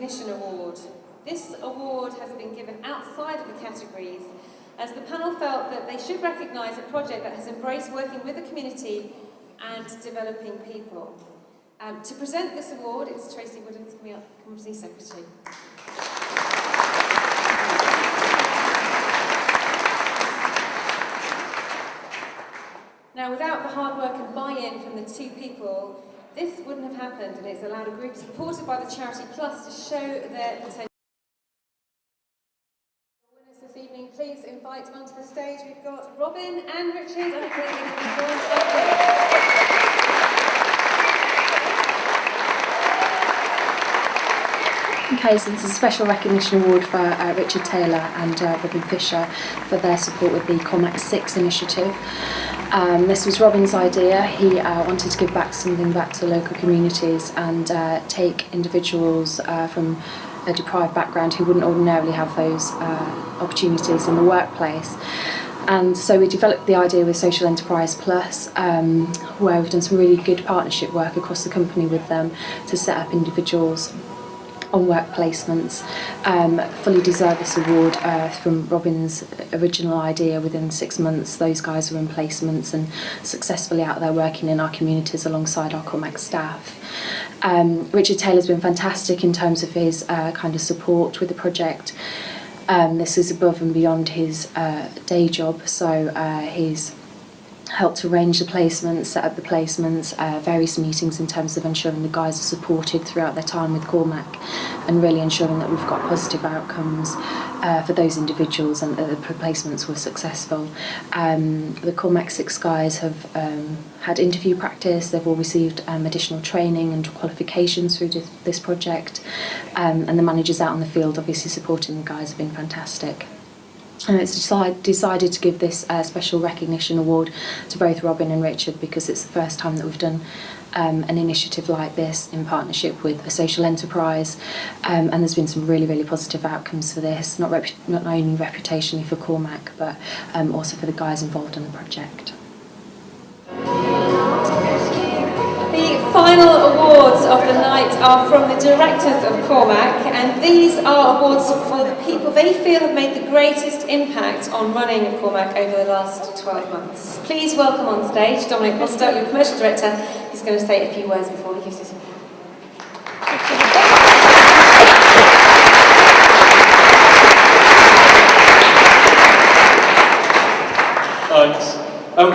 Recognition Award. This award has been given outside of the categories as the panel felt that they should recognise a project that has embraced working with the community and developing people. To present this award, it's Tracy Woodens, Company Secretary. Now, without the hard work and buy-in from the two people, this wouldn't have happened, and it's allowed a group supported by the Charity Plus to show their potential. Winners this evening, please invite onto the stage. We've got Robin and Richard, and I think they can join. Okay, so this is a special recognition award for Richard Taylor and Robin Fisher for their support with the CORMAC 6 initiative. This was Robin's idea. He wanted to give something back to local communities and take individuals from a deprived background who wouldn't ordinarily have those opportunities in the workplace. And so we developed the idea with Social Enterprise Plus, where we've done some really good partnership work across the company with them to set up individuals on work placements. Fully deserve this award from Robin's original idea. Within 6 months those guys were in placements and successfully out there working in our communities alongside our CORMAC staff. Richard Taylor's been fantastic in terms of his kind of support with the project. This is above and beyond his day job, so he's helped arrange the placements, set up the placements, various meetings in terms of ensuring the guys are supported throughout their time with CORMAC and really ensuring that we've got positive outcomes for those individuals and that the placements were successful. The CORMAC 6 guys have had interview practice, they've all received additional training and qualifications through this project, and the managers out on the field obviously supporting the guys have been fantastic. And it's decided to give this special recognition award to both Robin and Richard because it's the first time that we've done an initiative like this in partnership with a social enterprise, and there's been some really, really positive outcomes for this, not only reputationally for CORMAC but also for the guys involved in the project. The final awards of the night are from the directors of CORMAC, and these are awards for the people they feel have made the greatest impact on running CORMAC over the last 12 months. Please welcome on stage Dominic Foster, your commercial director. He's going to say a few words before he gives his award. Thanks.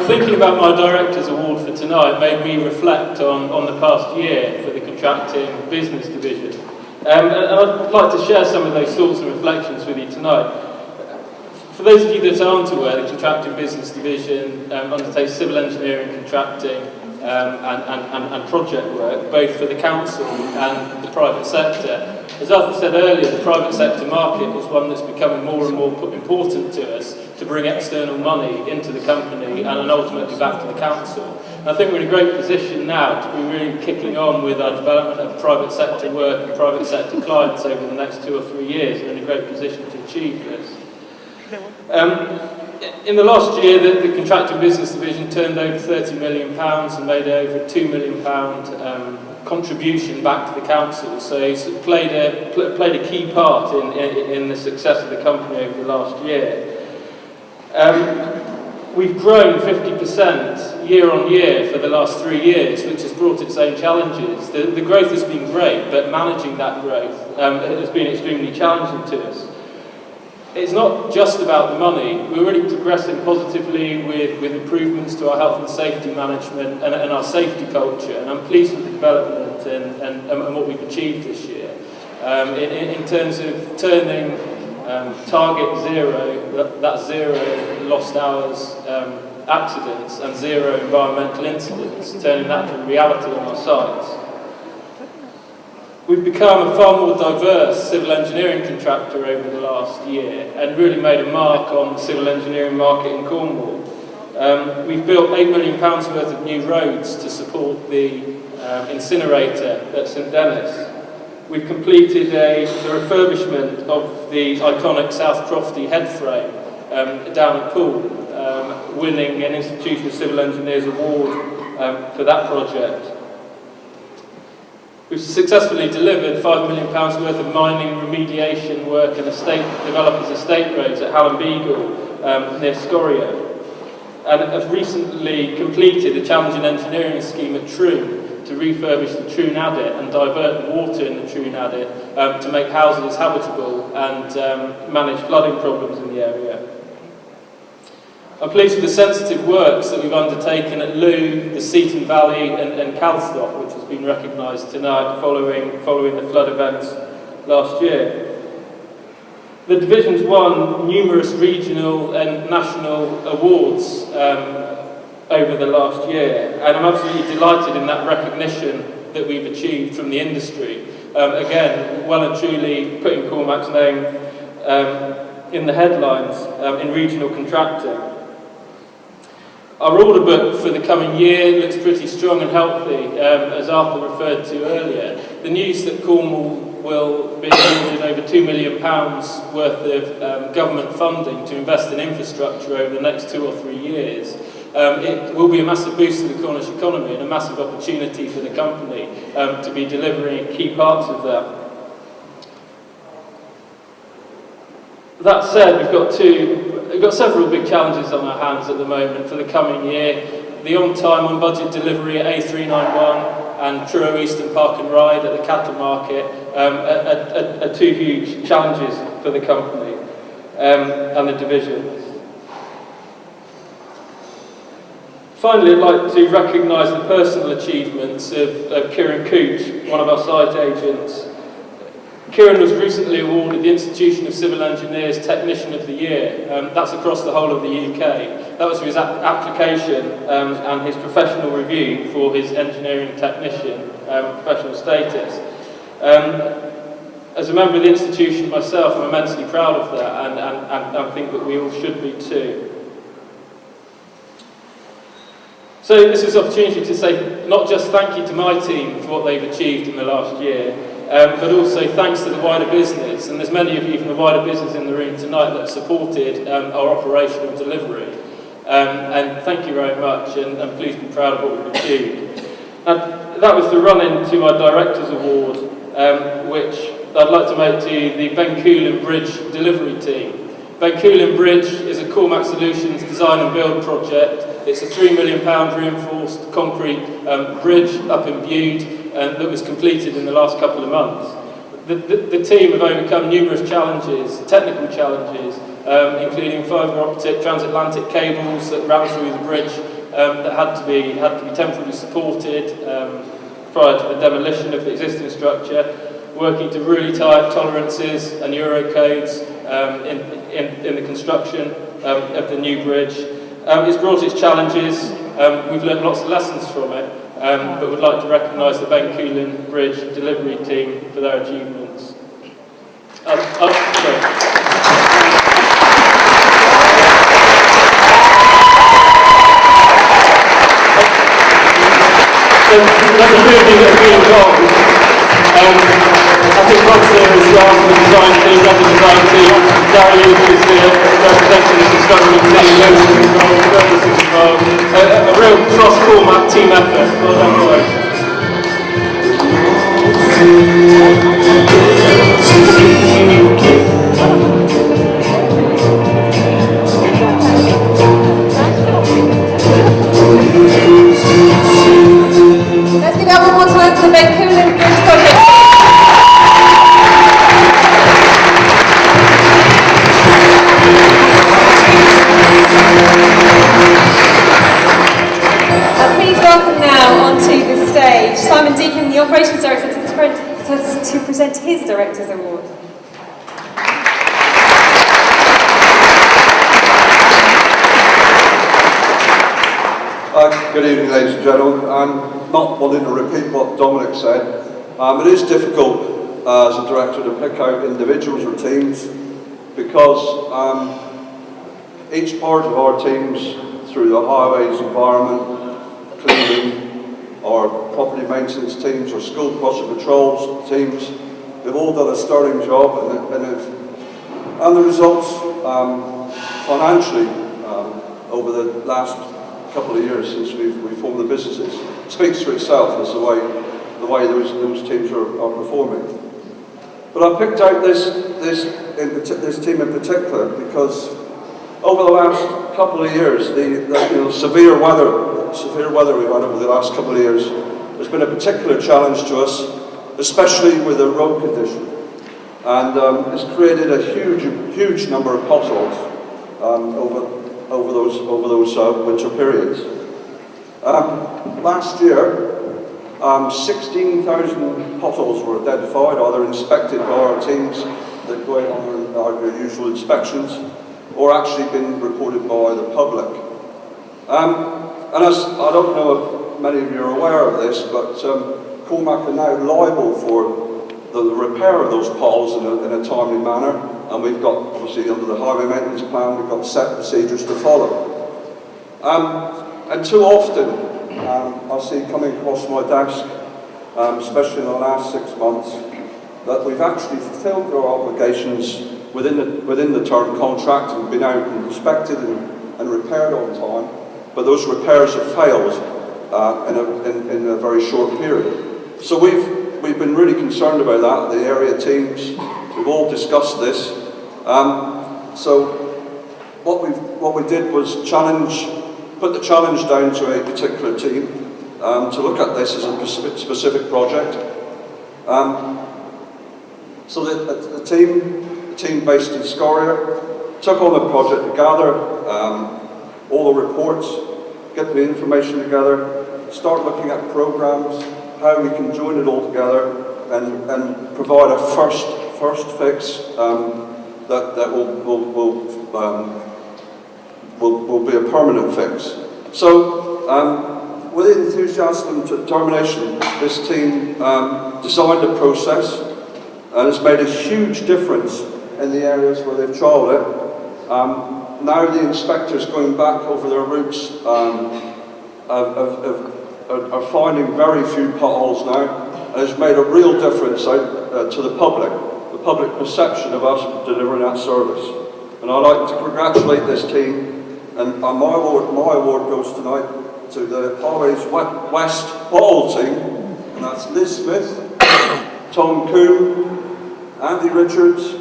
Thinking about my Director's Award for tonight made me reflect on the past year for the Contracting Business Division. And I'd like to share some of those thoughts and reflections with you tonight. For those of you that aren't aware, the Contracting Business Division undertakes civil engineering, contracting and project work, both for the council and the private sector. As Arthur said earlier, the private sector market is one that's becoming more and more important to us to bring external money into the company and ultimately back to the council. And I think we're in a great position now to be really kicking on with our development of private sector work and private sector clients over the next 2 or 3 years. We're in a great position to achieve this. In the last year, the Contracting Business Division turned over £30 million and made over £2 million contribution back to the council. So he's played a key part in the success of the company over the last year. We've grown 50% year on year for the last 3 years, which has brought its own challenges. The growth has been great, but managing that growth has been extremely challenging to us. It's not just about the money. We're really progressing positively with improvements to our health and safety management and our safety culture, and I'm pleased with the development and what we've achieved this year. In terms of turning target zero, that's 0 lost hours accidents and 0 environmental incidents, turning that to reality on our sites. We've become a far more diverse civil engineering contractor over the last year and really made a mark on the civil engineering market in Cornwall. We've built £8 million worth of new roads to support the incinerator at St Dennis. We've completed the refurbishment of the iconic South Crofty head frame down at Poole, winning an Institution of Civil Engineers award for that project. We've successfully delivered £5 million worth of mining remediation work and developers estate roads at Hallam Beagle near Scorio, and have recently completed a challenging engineering scheme at Troon to refurbish the Troon Adit and divert water in the Troon Adit to make houses habitable and manage flooding problems in the area. I'm pleased with the sensitive works that we've undertaken at Loo, the Seaton Valley and Calstock, which has been recognised tonight following the flood events last year. The Division's won numerous regional and national awards over the last year, and I'm absolutely delighted in that recognition that we've achieved from the industry. Again, well and truly putting CORMAC's name in the headlines in regional contracting. Our order book for the coming year looks pretty strong and healthy, as Arthur referred to earlier. The news that Cornwall will be awarded over £2 million worth of government funding to invest in infrastructure over the next 2 or 3 years. It will be a massive boost to the Cornish economy and a massive opportunity for the company to be delivering key parts of that. That said, we've got several big challenges on our hands at the moment for the coming year. The on-time, on-budget delivery at A391 and Truro Eastern Park and Ride at the cattle market are two huge challenges for the company and the division. Finally, I'd like to recognise the personal achievements of Kieran Cooch, one of our site agents. Kieran was recently awarded the Institution of Civil Engineers Technician of the Year. That's across the whole of the UK. That was for his application and his professional review for his engineering technician professional status. As a member of the institution myself, I'm immensely proud of that, and I think that we all should be too. So this is an opportunity to say not just thank you to my team for what they've achieved in the last year, but also thanks to the wider business, and there's many of you from the wider business in the room tonight that have supported our operational delivery. And thank you very much, and please be proud of what we've achieved. And that was the run-in to our Directors Award, which I'd like to make to the Ben Coolin Bridge delivery team. Ben Coolin Bridge is a CORMAC Solutions design and build project. It's a £3 million reinforced concrete bridge up in Bude that was completed in the last couple of months. The team have overcome numerous challenges, technical challenges, including fibre optic transatlantic cables that ran through the bridge that had to be temporarily supported prior to the demolition of the existing structure, working to really tight tolerances and Euro codes in the construction of the new bridge. It's brought its challenges, we've learned lots of lessons from it, but would like to recognise the Ben Coolin Bridge delivery team for their achievements. There's a few things that have been involved. I think Rod's there as well from the design team, Rob the design team, Gary is here representing the construction team, Lewis is involved, Curtis is involved. A real cross-CORMAC team effort. Well done, boys. Let's give it up one more time for the Ben Coolin Bridge project. Please welcome now onto the stage Simon Deacon, the Operations Director, to present his Director's Award. Good evening, ladies and gentlemen. I'm not wanting to repeat what Dominic said. It is difficult as a director to pick out individuals or teams because each part of our teams, through the highways, environment, cleaning, our property maintenance teams, our school crossing patrols teams, they've all done a sterling job, and the results financially over the last couple of years since we've formed the businesses speaks for itself as the way the way those teams are performing. But I've picked out this team in particular because over the last couple of years, the severe weather we've had over the last couple of years has been a particular challenge to us, especially with the road condition. And it's created a huge number of potholes over those winter periods. Last year, 16,000 potholes were identified, either inspected by our teams that go out on our usual inspections, or actually been reported by the public. And as I don't know if many of you are aware of this, but CORMAC are now liable for the repair of those potholes in a timely manner, and we've got, obviously under the highway maintenance plan, we've got set procedures to follow. And too often, I see coming across my desk, especially in the last 6 months, that we've actually fulfilled our obligations within the term contract and been out and inspected and repaired on time, but those repairs have failed in a very short period. So we've been really concerned about that, the area teams. We've all discussed this. So what we did was put the challenge down to a particular team to look at this as a specific project. So the team based in Scoria took on the project to gather all the reports, get the information together, start looking at programs, how we can join it all together and provide a first fix that will be a permanent fix. So with enthusiasm and determination, this team designed a process and has made a huge difference in the areas where they've trialled it. Now the inspectors going back over their routes are finding very few potholes now, and has made a real difference to the public perception of us delivering that service. And I'd like to congratulate this team, and my award goes tonight to the Highways West pothole team, and that's Liz Smith, Tom Coombe, Andy Richards,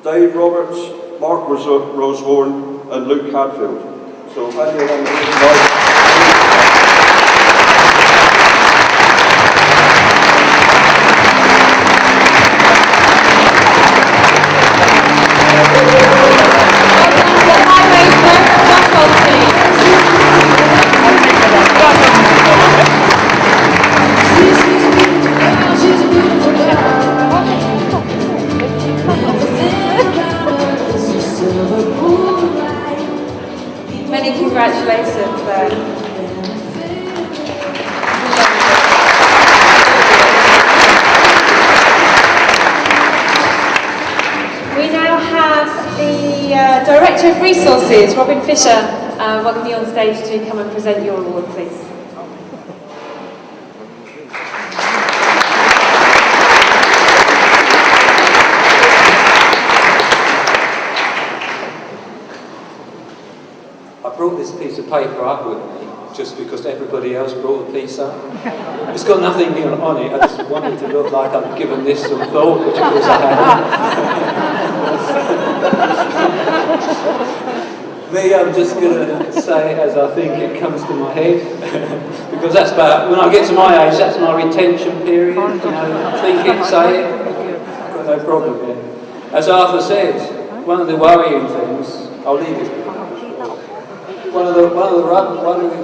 Dave Roberts, Mark Rosehorn and Luke Hadfield. So if anyone would like... Many congratulations there. We now have the Director of Resources, Robin Fisher. Welcome you on stage to come and present your award, please. I brought this piece of paper up with me just because everybody else brought a piece up. It's got nothing on it, I just wanted to look like I've given this some thought, which of course I haven't. Me, I'm just going to say it as I think it comes to my head, because that's about, when I get to my age, that's my retention period, you know, think it, say it, I've got no problem there. As Arthur said, one of the worrying things, I'll leave it. One of the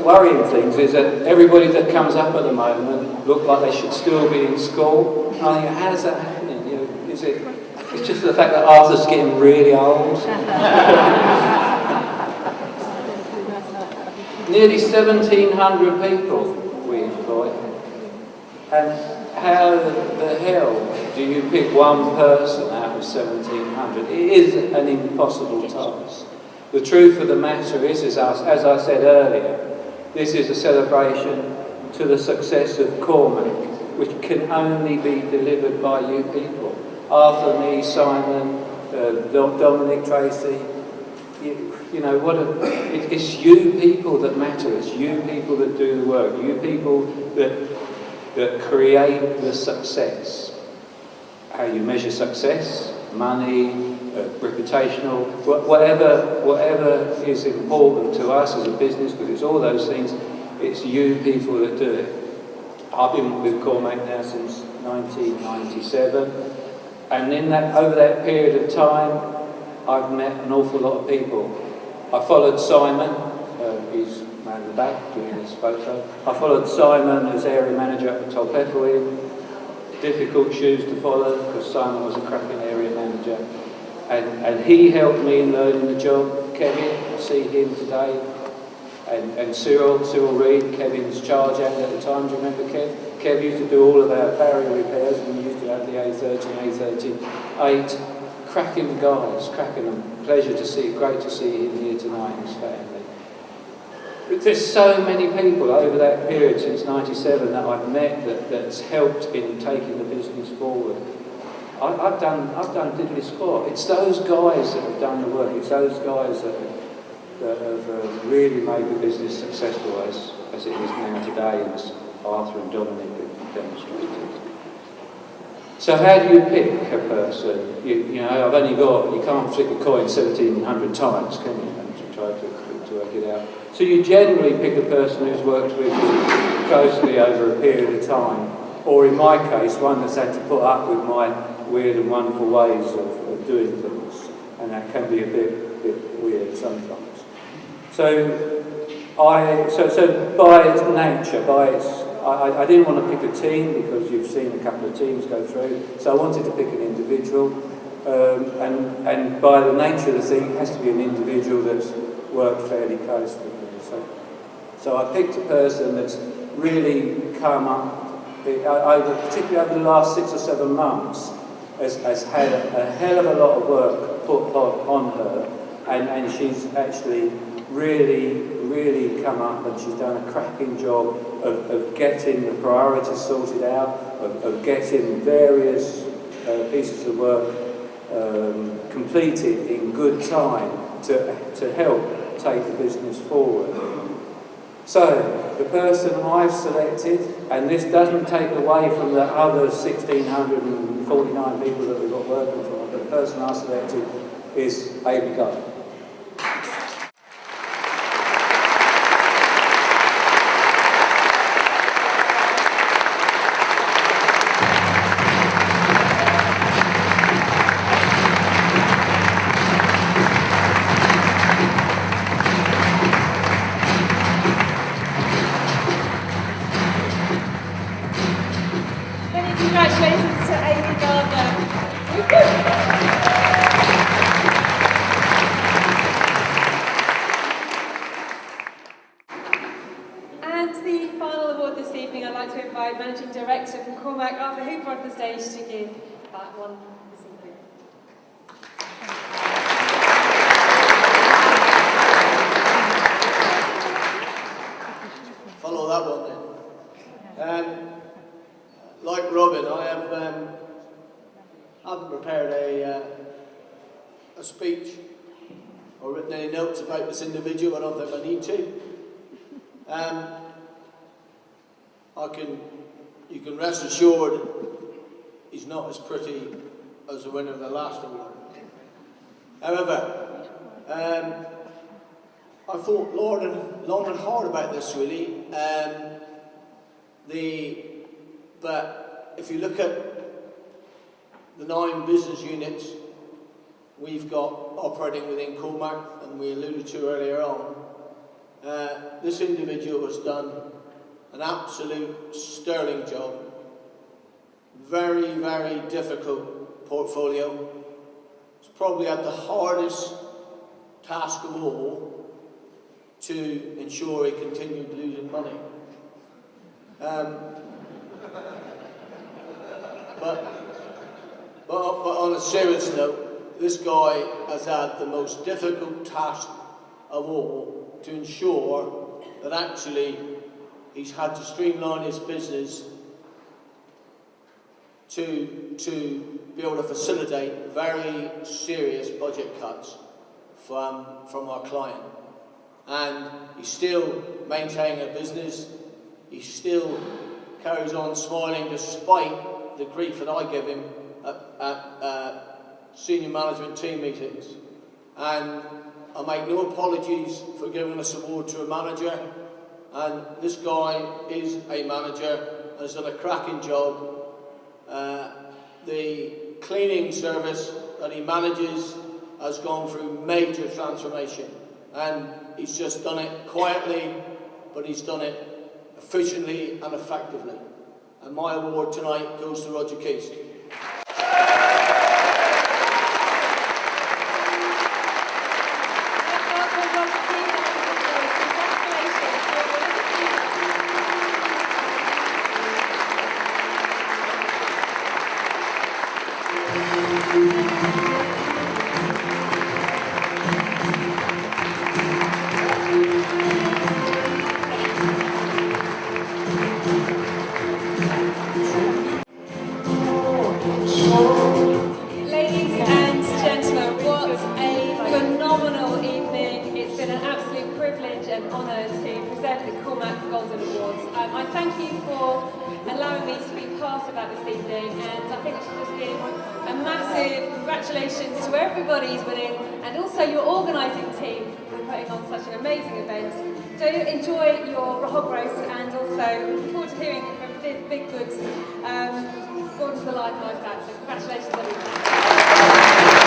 worrying things is that everybody that comes up at the moment look like they should still be in school. And I think, how's that happening? You know, it's just the fact that Arthur's getting really old. Nearly 1,700 people we employ. And how the hell do you pick one person out of 1,700? It is an impossible task. The truth of the matter is, as I said earlier, this is a celebration to the success of CORMAC, which can only be delivered by you people. Arthur, me, Simon, Dominic, Tracy, you know, it's you people that matter. It's you people that do the work. You people that that create the success. How you measure success, money, reputational, whatever is important to us as a business, because it's all those things, it's you people that do it. I've been with CORMAC now since 1997, and over that period of time, I've met an awful lot of people. I followed Simon, he's man in the back doing his photo. I followed Simon as area manager at Tolpethlin. Difficult shoes to follow because Simon was a cracking area manager. And he helped me in learning the job. Kevin, I see him today. And Cyril Reid, Kevin's charge hand at the time. Do you remember Kev? Kev used to do all of our barrier repairs, and we used to have the A30 and A38. Cracking guys, cracking them. Pleasure to see, great to see him here tonight and his family. But there's so many people over that period since '97 that I've met that's helped in taking the business forward. I've done diddly squat. It's those guys that have done the work. It's those guys that have really made the business successful as it is now today, and as Arthur and Dominic have demonstrated. So how do you pick a person? You know, you can't flick a coin 1,700 times, can you? And to try to work it out. So you generally pick a person who's worked with you closely over a period of time, or in my case, one that's had to put up with my weird and wonderful ways of doing things, and that can be a bit weird sometimes. So by its nature, I didn't want to pick a team because you've seen a couple of teams go through, so I wanted to pick an individual, and by the nature of the thing, it has to be an individual that's worked fairly closely with me. So I picked a person that's really come up, particularly over the last 6 or 7 months, has had a hell of a lot of work put on her, and she's actually really come up, and she's done a cracking job of getting the priorities sorted out, of getting various pieces of work completed in good time to help take the business forward. So, the person I've selected, and this doesn't take away from the other 1,649 people that we've got working for, but the person I selected is Amy Guy. Congratulations to Amy Gardner. And the final award this evening, I'd like to invite Managing Director from CORMAC, Arthur Hooper, on the stage to give that one this evening. Follow that one then. Like Robin, I haven't prepared a speech or written any notes about this individual. I don't think I need to. You can rest assured he's not as pretty as the winner of the last award. However, I thought long and hard about this really. But if you look at the 9 business units we've got operating within CORMAC, and we alluded to earlier on, this individual has done an absolute sterling job. Very, very difficult portfolio. It's probably at the hardest task of all to ensure he continued losing money. But on a serious note, this guy has had the most difficult task of all to ensure that actually he's had to streamline his business to be able to facilitate very serious budget cuts from our client. And he's still maintaining a business, he's still carries on smiling despite the grief that I give him at senior management team meetings. And I make no apologies for giving this award to a manager, and this guy is a manager and has done a cracking job. The cleaning service that he manages has gone through major transformation, and he's just done it quietly, but he's done it efficiently and effectively. And my award tonight goes to Roger Keast. Ladies and gentlemen, what a phenomenal evening. It's been an absolute privilege and honour to present the CORMAC Golden Awards. I thank you for allowing me to be part of that this evening, and I think I should just give a massive congratulations to everybody who's winning, and also your organising team for putting on such an amazing event. Do enjoy your hog roast, and also looking forward to hearing from big goods. Gordon's the life that. So congratulations everyone.